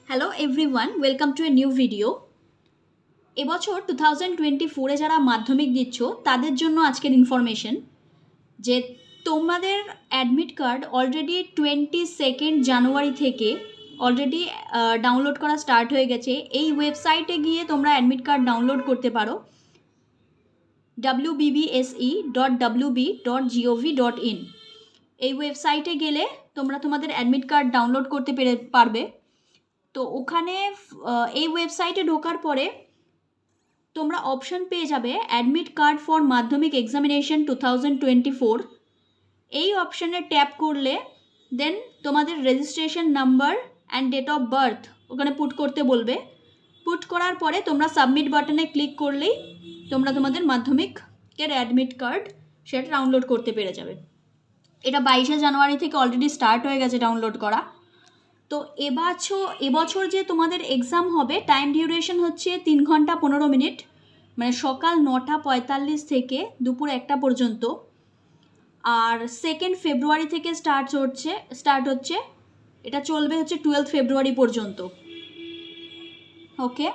Hello everyone, welcome to a new video. এবছর 2024-এ যারা মাধ্যমিক দিচ্ছ তাদের জন্য আজকের ইনফরমেশন যে তোমাদের অ্যাডমিট কার্ড অলরেডি 22 জানুয়ারি থেকে অলরেডি ডাউনলোড করা স্টার্ট হয়ে গেছে। এই ওয়েবসাইটে গিয়ে তোমরা অ্যাডমিট কার্ড ডাউনলোড করতে পারো wbbse.wb.gov.in। এই ওয়েবসাইটে গেলে তোমরা তোমাদের অ্যাডমিট কার্ড ডাউনলোড করতে পারবে। তো ওখানে এই ওয়েবসাইটে ঢোকার পরে তোমরা অপশন পেয়ে যাবে admit card for Madhyamik examination 2024। এই অপশানে ট্যাপ করলে দেন তোমাদের registration number and date of birth ওখানে পুট করতে বলবে। পুট করার পরে তোমরা সাবমিট বাটনে ক্লিক করলেই তোমরা তোমাদের মাধ্যমিকের অ্যাডমিট কার্ড সেটা ডাউনলোড করতে পেরে যাবে। এটা 22 জানুয়ারি থেকে অলরেডি স্টার্ট হয়ে গেছে ডাউনলোড করা। তো এবছর যে তোমাদের এক্সাম হবে টাইম ডিউরেশন হচ্ছে 3 ঘন্টা 15 মিনিট, মানে সকাল 9:45 থেকে দুপুর 1টা পর্যন্ত। আর 2 ফেব্রুয়ারি থেকে স্টার্ট হচ্ছে, এটা চলবে হচ্ছে 12 ফেব্রুয়ারি পর্যন্ত। ওকে,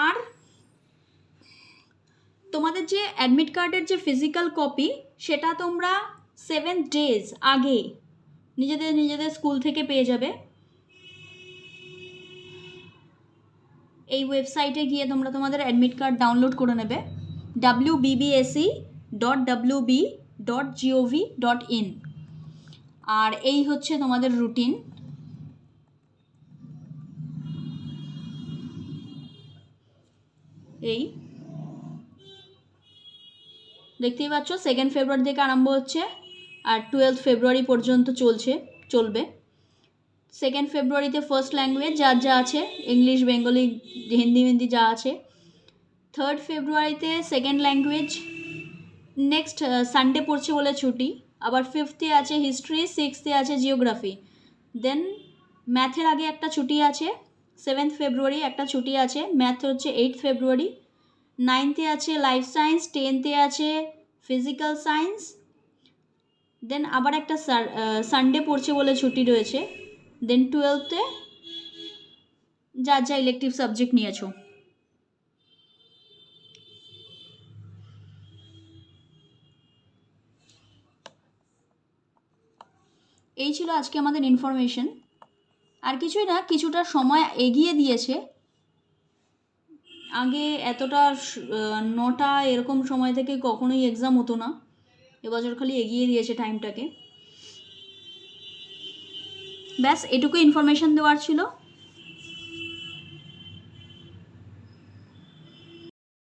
আর তোমাদের যে অ্যাডমিট কার্ডের যে ফিজিক্যাল কপি সেটা তোমরা 7 ডেজ আগে নিজেদের স্কুল থেকে পেয়ে যাবে। এই ওয়েবসাইটে গিয়ে তোমরা তোমাদের অ্যাডমিট কার্ড ডাউনলোড করে নেবে wbbse.wb.gov.in। আর এই হচ্ছে তোমাদের রুটিন। এই দেখতেই পাচ্ছ 2 ফেব্রুয়ারি থেকে আরম্ভ হচ্ছে আর 12 ফেব্রুয়ারি পর্যন্ত চলবে। 2 ফেব্রুয়ারিতে ফার্স্ট ল্যাঙ্গুয়েজ যা আছে, ইংলিশ, বেঙ্গলি, হিন্দি যা আছে। 3 ফেব্রুয়ারিতে সেকেন্ড ল্যাঙ্গুয়েজ, নেক্সট সানডে পড়ছে বলে ছুটি। আবার 5th আছে হিস্ট্রি, 6th আছে জিওগ্রাফি। দেন ম্যাথের আগে একটা ছুটি আছে, 7 ফেব্রুয়ারি একটা ছুটি আছে। ম্যাথ হচ্ছে 8 ফেব্রুয়ারি। 9th আছে লাইফ সায়েন্স, 10th আছে ফিজিক্যাল সায়েন্স। দেন আবার একটা সানডে পড়ছে বলে ছুটি রয়েছে। দেন 12th যা ইলেকটিভ সাবজেক্ট নিয়েছো। এই ছিল আজকে আমাদের ইনফরমেশন। আর কিছুই না, কিছুটা সময় এগিয়ে দিয়েছে। আগে এতটা 9টা এরকম সময় থেকে কখনোই এক্সাম হতো না, এবছর খালি এগিয়ে দিয়েছে টাইমটাকে। ব্যাস এটুকু ইনফরমেশন দেওয়ার ছিল।